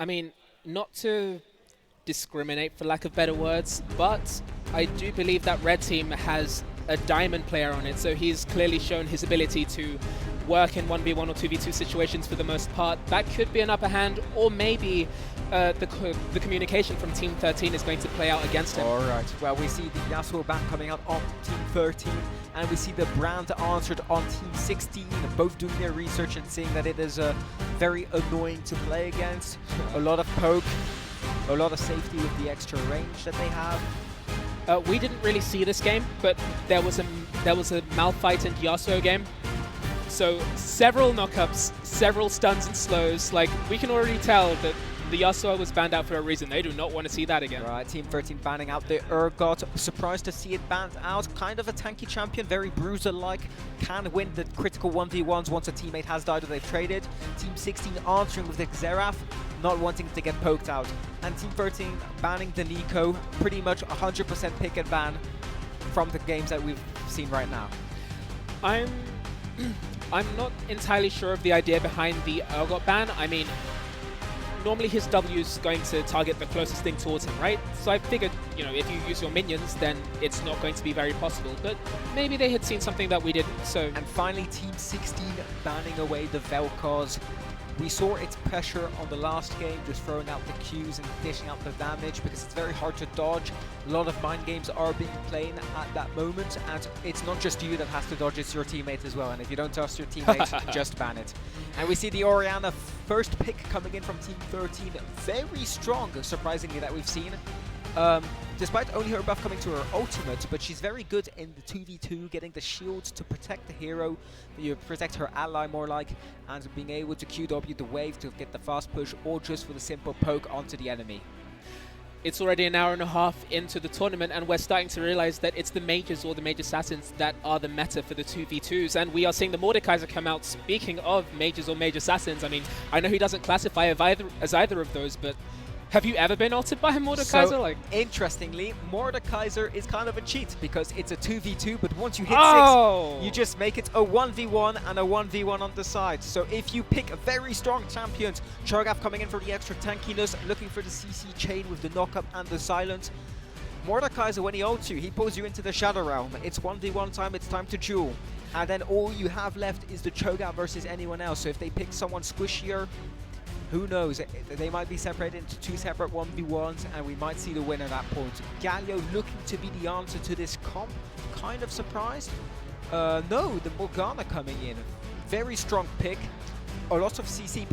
I mean, not to discriminate for lack of better words, but I do believe that red team has a diamond player on it, so he's clearly shown his ability to work in 1v1 or 2v2 situations for the most part. That could be an upper hand, or maybe the communication from Team 13 is going to play out against him. Alright, well, we see the Yasuo ban coming out on Team 13, and we see the brand answered on Team 16, both doing their research and seeing that it is very annoying to play against. A lot of poke, a lot of safety with the extra range that they have. We didn't really see this game, but there was a Malphite and Yasuo game. So several knockups, several stuns and slows. Like, we can already tell that the Yasuo was banned out for a reason. They do not want to see that again. Right, Team 13 banning out the Urgot. Surprised to see it banned out. Kind of a tanky champion, very bruiser-like. Can win the critical 1v1s once a teammate has died or they've traded. Team 16 answering with the Xerath, not wanting to get poked out. And Team 13 banning the Nico. Pretty much 100% pick and ban from the games that we've seen right now. I'm not entirely sure of the idea behind the Urgot ban. I mean, normally his W is going to target the closest thing towards him, right? So I figured, you know, if you use your minions, then it's not going to be very possible. But maybe they had seen something that we didn't, so... And finally, Team 16 banning away the Vel'Koz. We saw its pressure on the last game, just throwing out the Qs and dishing out the damage, because it's very hard to dodge. A lot of mind games are being played at that moment, and it's not just you that has to dodge, it's your teammate as well. And if you don't trust your teammate, just ban it. And we see the Orianna first pick coming in from Team 13. Very strong, surprisingly, that we've seen. Despite only her buff coming to her ultimate, but she's very good in the 2v2, getting the shields to protect the hero, you protect her ally more like, and being able to QW the wave to get the fast push, or just for the simple poke onto the enemy. It's already an hour and a half into the tournament, and we're starting to realize that it's the mages or the mage assassins that are the meta for the 2v2s, and we are seeing the Mordekaiser come out. Speaking of mages or mage assassins, I mean, I know he doesn't classify as either of those, but have you ever been ulted by a Mordekaiser? So, interestingly, Mordekaiser is kind of a cheat, because it's a 2v2, but once you hit 6, you just make it a 1v1 and a 1v1 on the side. So if you pick a very strong champion, Cho'Gath coming in for the extra tankiness, looking for the CC chain with the knockup and the silence. Mordekaiser, when he ults you, he pulls you into the Shadow Realm. It's 1v1 time, it's time to duel. And then all you have left is the Cho'Gath versus anyone else. So if they pick someone squishier, who knows, they might be separated into 2 separate 1v1s, and we might see the winner at that point. Galio looking to be the answer to this comp. Kind of surprised. No, the Morgana coming in. Very strong pick. A lot of CC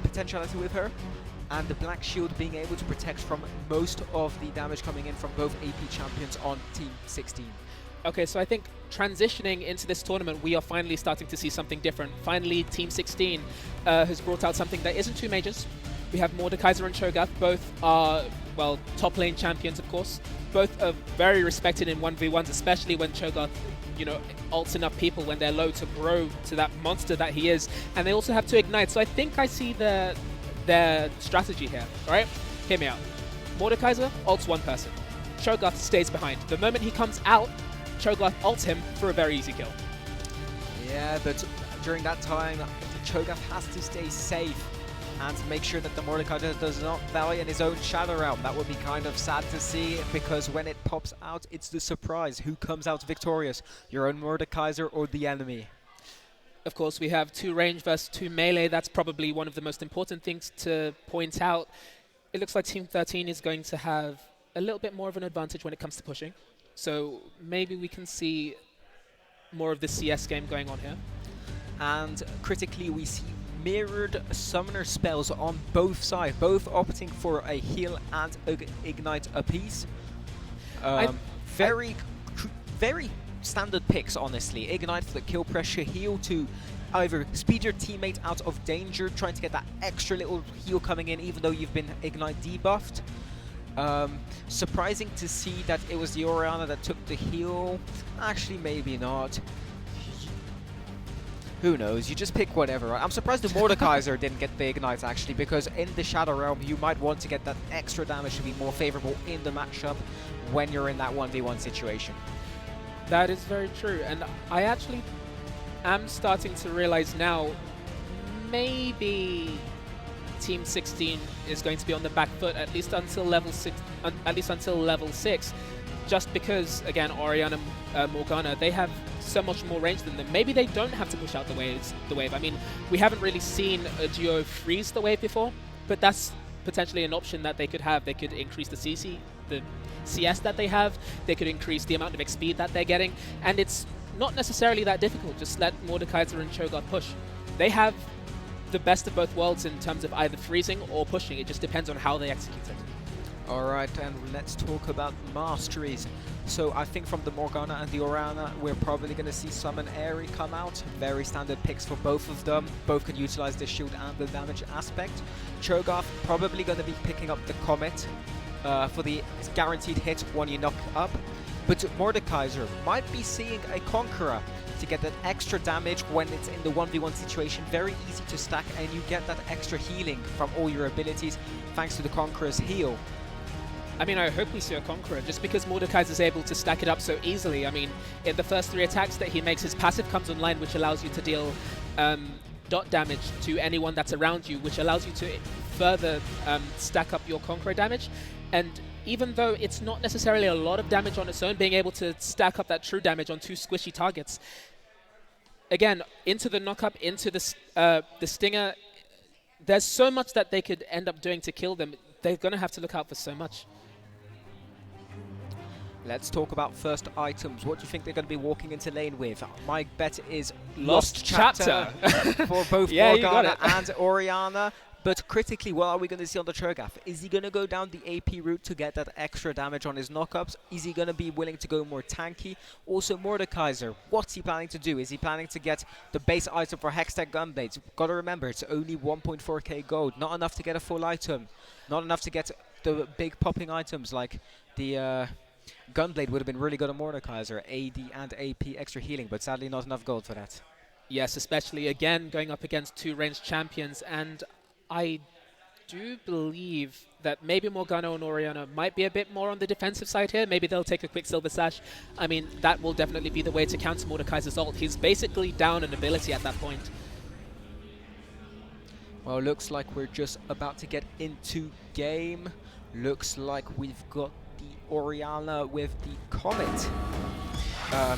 potentiality with her. And the Black Shield being able to protect from most of the damage coming in from both AP champions on Team 16. Okay, so I think transitioning into this tournament, we are finally starting to see something different. Finally, Team 16 has brought out something that isn't two mages. We have Mordekaiser and Cho'Gath. Both are, well, top lane champions, of course. Both are very respected in 1v1s, especially when Cho'Gath, you know, ults enough people when they're low to grow to that monster that he is. And they also have 2 ignites, so I think I see their strategy here, all right? Hear me out. Mordekaiser ults one person. Cho'Gath stays behind. The moment he comes out, Cho'Gath ults him for a very easy kill. Yeah, but during that time, Cho'Gath has to stay safe and make sure that the Mordekaiser does not die in his own Shadow Realm. That would be kind of sad to see, because when it pops out, it's the surprise. Who comes out victorious? Your own Mordekaiser or the enemy? Of course, we have 2 range versus 2 melee. That's probably one of the most important things to point out. It looks like Team 13 is going to have a little bit more of an advantage when it comes to pushing. So maybe we can see more of the CS game going on here. And critically, we see mirrored summoner spells on both sides, both opting for a heal and ignite apiece. Very standard picks, honestly. Ignite for the kill pressure, heal to either speed your teammate out of danger, trying to get that extra little heal coming in even though you've been ignite debuffed. Surprising to see that it was the Orianna that took the heal. Actually, maybe not. Who knows? You just pick whatever. Right? I'm surprised the Mordekaiser didn't get the ignites, actually, because in the Shadow Realm, you might want to get that extra damage to be more favorable in the matchup when you're in that 1v1 situation. That is very true, and I actually am starting to realize now, maybe Team 16 is going to be on the back foot at least until level 6, just because, again, Orianna Morgana, they have so much more range than them. Maybe they don't have to push out the wave. I mean, we haven't really seen a duo freeze the wave before, but that's potentially an option that they could have. They could increase the CS that they have. They could increase the amount of XP that they're getting, and it's not necessarily that difficult. Just let Mordekaiser and Cho'Gath push. They have the best of both worlds in terms of either freezing or pushing. It just depends on how they execute it. Alright, and let's talk about masteries. So I think from the Morgana and the Orianna, we're probably going to see Summon Airy come out. Very standard picks for both of them. Both can utilize the shield and the damage aspect. Cho'Gath probably going to be picking up the Comet for the guaranteed hit when you knock up. But Mordekaiser might be seeing a Conqueror to get that extra damage when it's in the 1v1 situation. Very easy to stack, and you get that extra healing from all your abilities thanks to the Conqueror's heal. I mean, I hope we see a Conqueror, just because Mordekaiser is able to stack it up so easily. I mean, in the first 3 attacks that he makes, his passive comes online, which allows you to deal dot damage to anyone that's around you, which allows you to further stack up your Conqueror damage. And even though it's not necessarily a lot of damage on its own, being able to stack up that true damage on 2 squishy targets, again, into the knock-up, into the Stinger, there's so much that they could end up doing to kill them. They're going to have to look out for so much. Let's talk about first items. What do you think they're going to be walking into lane with? My bet is Lost Chapter for both yeah, Morgana and Orianna. But critically, what are we going to see on the Cho'Gath? Is he going to go down the AP route to get that extra damage on his knockups? Is he going to be willing to go more tanky? Also, Mordekaiser, what's he planning to do? Is he planning to get the base item for Hextech Gunblades? Got to remember, it's only 1.4k gold. Not enough to get a full item. Not enough to get the big popping items like the Gunblade would have been really good on Mordekaiser. AD and AP extra healing, but sadly not enough gold for that. Yes, especially, again, going up against 2 ranged champions. And I do believe that maybe Morgana and Orianna might be a bit more on the defensive side here. Maybe they'll take a quick Silver Sash. I mean, that will definitely be the way to counter Mordekaiser's ult. He's basically down an ability at that point. Well, looks like we're just about to get into game. Looks like we've got the Orianna with the Comet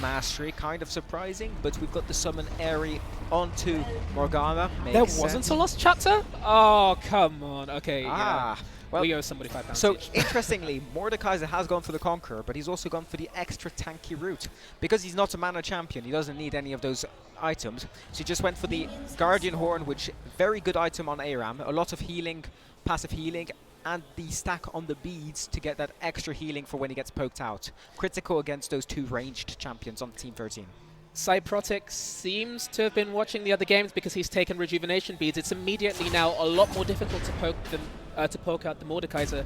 mastery. Kind of surprising, but we've got the Summon Airy onto Morgana. There wasn't a Lost Chapter? Oh, come on. Okay, well, we owe somebody £5 So, each. interestingly, Mordekaiser has gone for the Conqueror, but he's also gone for the extra tanky route. Because he's not a mana champion, he doesn't need any of those items. So he just went for the Guardian Horn, which very good item on ARAM. A lot of healing, passive healing, and the stack on the beads to get that extra healing for when he gets poked out. Critical against those 2 ranged champions on Team 13. Cyprotic seems to have been watching the other games because he's taken rejuvenation beads. It's immediately now a lot more difficult to poke out the Mordekaiser.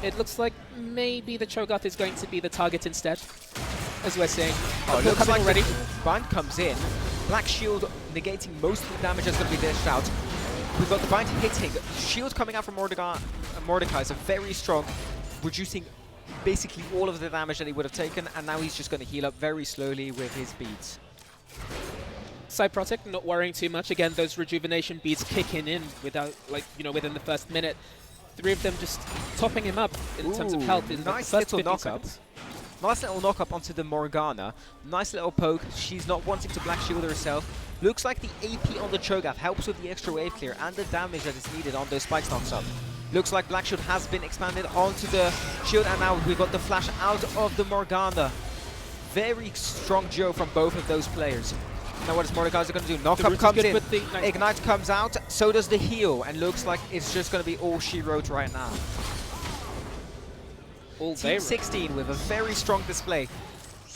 It looks like maybe the Cho'Gath is going to be the target instead, as we're seeing. Oh, looks like already. Bind comes in. Black Shield negating most of the damage that's going to be dished out. We've got the Bind hitting. Shield coming out from Mordekaiser, very strong, reducing basically all of the damage that he would have taken, and now he's just going to heal up very slowly with his beads. Cyprotic not worrying too much. Again, those rejuvenation beads kicking in without, within the first minute. 3 of them just topping him up in terms of health in nice the first little 50 knock-up. seconds. Nice little knock-up onto the Morgana. Nice little poke. She's not wanting to Black Shield herself. Looks like the AP on the Cho'Gath helps with the extra wave clear and the damage that is needed on those spikes knocks up. Looks like Black Shield has been expanded onto the shield, and now we've got the flash out of the Morgana. Very strong duo from both of those players. Now what is Mordekaiser going to do? Knock-up comes in, Ignite comes out, so does the heal, and looks like it's just going to be all she wrote right now. Team 16 with a very strong display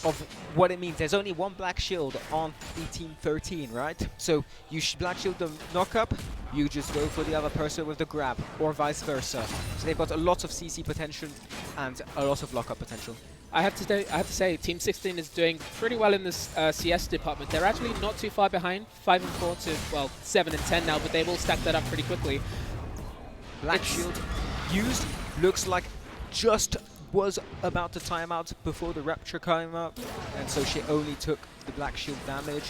of what it means. There's only 1 Black Shield on the Team 13, right? So you Black Shield the knock-up, you just go for the other person with the grab, or vice versa. So they've got a lot of CC potential and a lot of lock-up potential. I have to say, Team 16 is doing pretty well in this CS department. They're actually not too far behind, 5 and 4 to, well, 7 and 10 now, but they've all stacked that up pretty quickly. Black Shield used, looks like just was about to time out before the Rapture came up, and so she only took the Black Shield damage.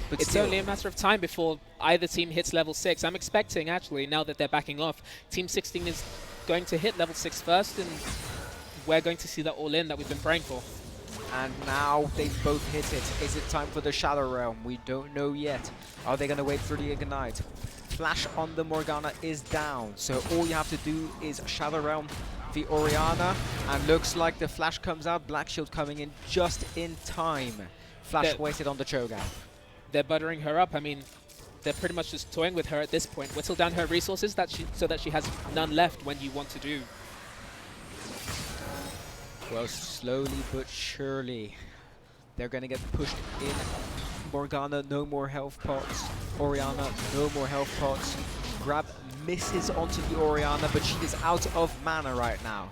But it's only a matter of time before either team hits level 6. I'm expecting, actually, now that they're backing off, Team 16 is going to hit level 6 first, and we're going to see that all-in that we've been praying for. And now they've both hit it. Is it time for the Shadow Realm? We don't know yet. Are they going to wait for the Ignite? Flash on the Morgana is down, so all you have to do is Shadow Realm the Orianna, and looks like the Flash comes out. Black Shield coming in just in time. Flash wasted on the Cho'Gath. They're buttering her up. I mean, they're pretty much just toying with her at this point. Whittle down her resources so that she has none left when you want to do. Well, slowly but surely, they're going to get pushed in. Morgana, no more health pots. Orianna, no more health pots. Grab misses onto the Orianna, but she is out of mana right now.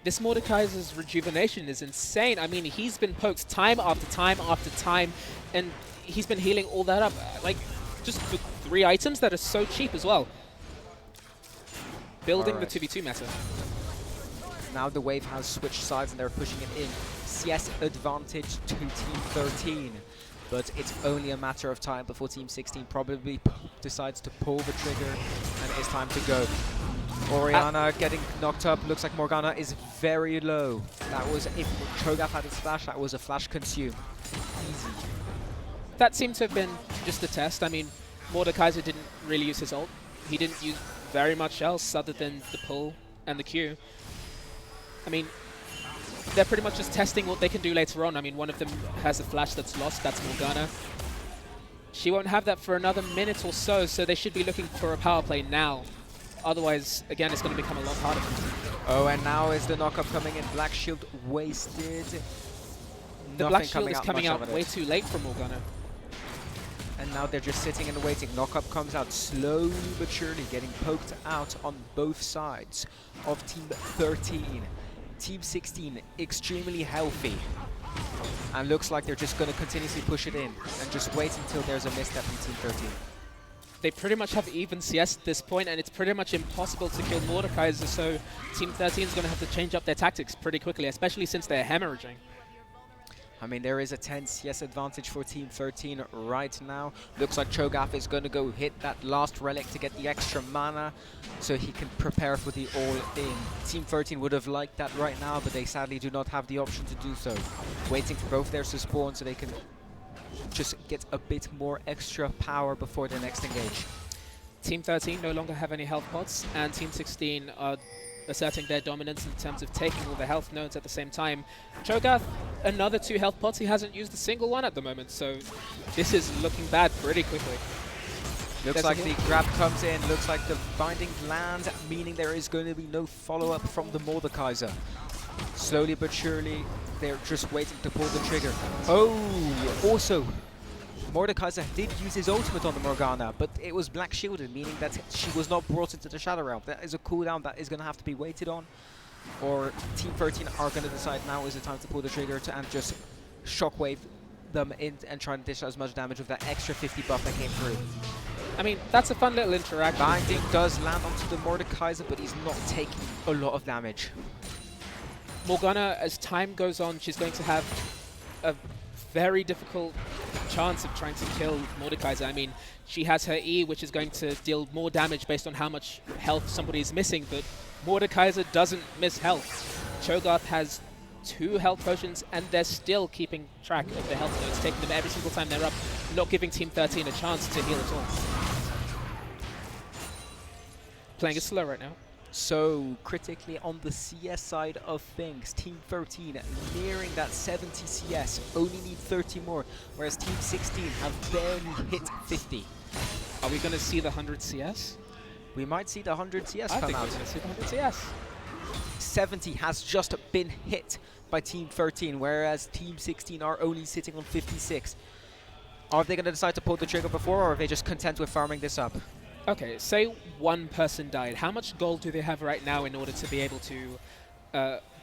This Mordekaiser's rejuvenation is insane. I mean, he's been poked time after time after time, and he's been healing all that up. Like, just for 3 items that are so cheap as well. Building the 2v2 meta. Now the wave has switched sides and they're pushing it in. CS advantage to Team 13. But it's only a matter of time before Team 16 probably decides to pull the trigger, and it's time to go. Orianna getting knocked up. Looks like Morgana is very low. That was, if Cho'Gath had his flash, that was a flash consume. Easy. That seemed to have been just a test. I mean, Mordekaiser didn't really use his ult. He didn't use very much else other than the pull and the Q. I mean, they're pretty much just testing what they can do later on. I mean, one of them has a flash that's lost. That's Morgana. She won't have that for another minute or so, so they should be looking for a power play now. Otherwise, again, it's going to become a lot harder for them. Oh, and now is the knockup coming in. Black Shield wasted. The Black Shield is coming out way too late for Morgana. And now they're just sitting and waiting. Knockup comes out slowly but surely, getting poked out on both sides of Team 13. Team 16 extremely healthy. And looks like they're just going to continuously push it in and just wait until there's a misstep from Team 13. They pretty much have even CS at this point, and it's pretty much impossible to kill Mordekaiser, so Team 13 is going to have to change up their tactics pretty quickly, especially since they're hemorrhaging. I mean, there is a 10 CS advantage for Team 13 right now. Looks like Cho'Gath is going to go hit that last relic to get the extra mana so he can prepare for the all-in. Team 13 would have liked that right now, but they sadly do not have the option to do so. Waiting for both theirs to spawn so they can just get a bit more extra power before their next engage. Team 13 no longer have any health pots, and Team 16 are asserting their dominance in terms of taking all the health nodes at the same time. Cho'Gath, another 2 health pots. He hasn't used a single one at the moment, so this is looking bad pretty quickly. Looks like the grab comes in, looks like the binding lands, meaning there is going to be no follow-up from the Mordekaiser. Slowly but surely, they're just waiting to pull the trigger. Oh, also, Mordekaiser did use his ultimate on the Morgana, but it was black shielded, meaning that she was not brought into the Shadow Realm. That is a cooldown that is going to have to be waited on, or Team 13 are going to decide now is the time to pull the trigger and just shockwave them in and try and dish out as much damage with that extra 50 buff that came through. I mean, that's a fun little interaction. Binding does land onto the Mordekaiser, but he's not taking a lot of damage. Morgana, as time goes on, she's going to have a very difficult chance of trying to kill Mordekaiser. I mean, she has her E, which is going to deal more damage based on how much health somebody is missing, but Mordekaiser doesn't miss health. Cho'Gath has 2 health potions, and they're still keeping track of the health nodes, taking them every single time they're up, not giving Team 13 a chance to heal at all. Playing it slow right now. So, critically on the CS side of things, Team 13 nearing that 70 CS, only need 30 more, whereas Team 16 have barely hit 50. Are we going to see the 100 CS? We might see the 100 CS come out. I think we're going to see the 100 CS. 70 has just been hit by Team 13, whereas Team 16 are only sitting on 56. Are they going to decide to pull the trigger before, or are they just content with farming this up? Okay, say one person died. How much gold do they have right now in order to be able to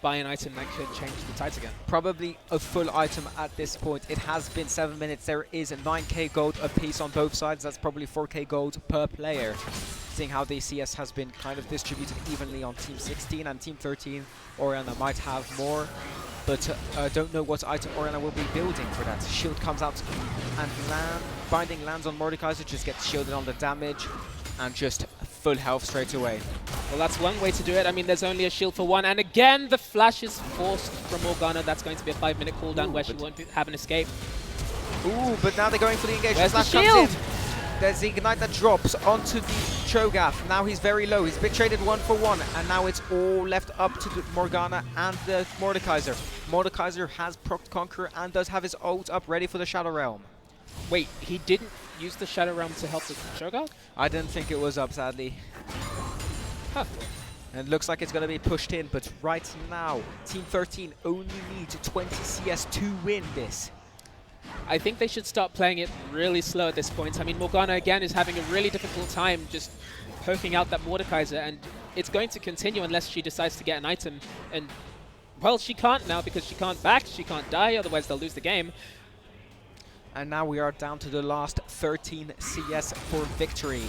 buy an item that could change the tides again? Probably a full item at this point. It has been 7 minutes. There is 9k gold apiece on both sides. That's probably 4k gold per player. Seeing how the CS has been kind of distributed evenly on Team 16 and Team 13. Orianna might have more, but don't know what item Orianna will be building for that. Shield comes out and land. Binding lands on Mordekaiser, just gets shielded on the damage, and just full health straight away. Well, that's one way to do it. I mean, there's only a shield for one. And again, the flash is forced from Morgana. That's going to be a 5-minute cooldown where she won't have an escape. Ooh, but now they're going for the engagement. Where's the Flash shield? comes in. There's the Ignite that drops onto the Cho'Gath. Now he's very low. He's bit traded 1-for-1, and now it's all left up to the Morgana and the Mordekaiser. Mordekaiser has procced Conqueror and does have his ult up ready for the Shadow Realm. Wait, he didn't use the Shadow Realm to help the Shogun? I didn't think it was up, sadly. Huh. And it looks like it's going to be pushed in, but right now, Team 13 only needs 20 CS to win this. I think they should start playing it really slow at this point. I mean, Morgana, again, is having a really difficult time just poking out that Mordekaiser, and it's going to continue unless she decides to get an item. And, well, she can't now because she can't back, she can't die, otherwise they'll lose the game. And now we are down to the last 13 CS for victory.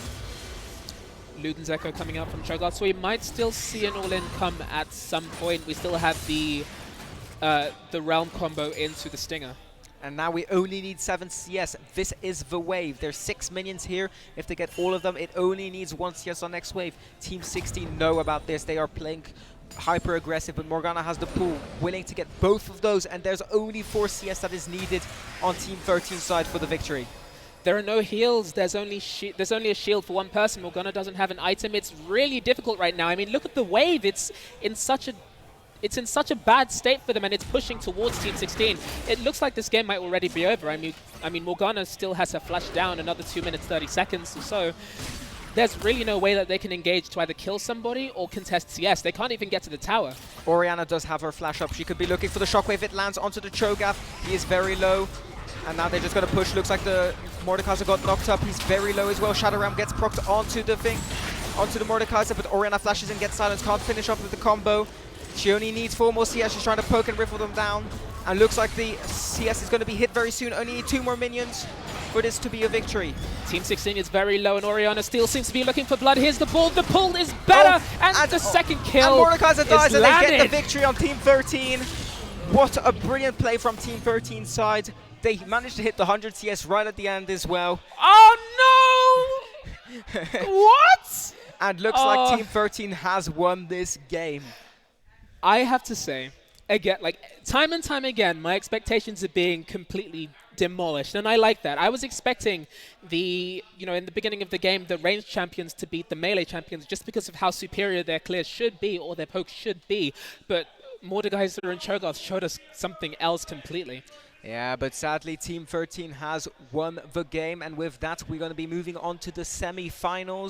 Luden's Echo coming out from Cho'Gath, so we might still see an all-in come at some point. We still have the Realm combo into the Stinger. And now we only need 7 CS. This is the wave. There's 6 minions here. If they get all of them, it only needs 1 CS on next wave. Team 16 know about this. They are playing hyper aggressive, but Morgana has the pool, willing to get both of those, and there's only 4 CS that is needed on Team 13 side for the victory. There are no heals. There's only a shield for one person. Morgana doesn't have an item. It's really difficult right now. I mean, look at the wave. It's in such a bad state for them, and it's pushing towards Team 16. It looks like this game might already be over. I mean, Morgana still has her flash down another 2 minutes 30 seconds or so. There's really no way that they can engage to either kill somebody or contest CS. They can't even get to the tower. Orianna does have her flash up. She could be looking for the shockwave. It lands onto the Cho'Gath. He is very low. And now they're just going to push. Looks like the Mordekaiser got knocked up. He's very low as well. Shadow Realm gets procced onto the thing, onto the Mordekaiser, but Orianna flashes and gets silenced. Can't finish off with the combo. She only needs 4 more CS. She's trying to poke and riffle them down. And looks like the CS is going to be hit very soon. Only need 2 more minions for this to be a victory. Team 16 is very low, and Orianna still seems to be looking for blood. Here's the ball. The pull is better, and the second kill and Mordekaiser dies, and landed. they get the victory on Team 13. What a brilliant play from Team 13's side. They managed to hit the 100 CS right at the end as well. Oh no! What? And looks like Team 13 has won this game. I have to say, again, like time and time again, my expectations are being completely demolished, and I like that. I was expecting in the beginning of the game, the ranged champions to beat the melee champions just because of how superior their clears should be or their pokes should be, but Mordekaiser and Cho'Gath showed us something else completely. Yeah, but sadly, Team 13 has won the game, and with that, we're going to be moving on to the semi-finals.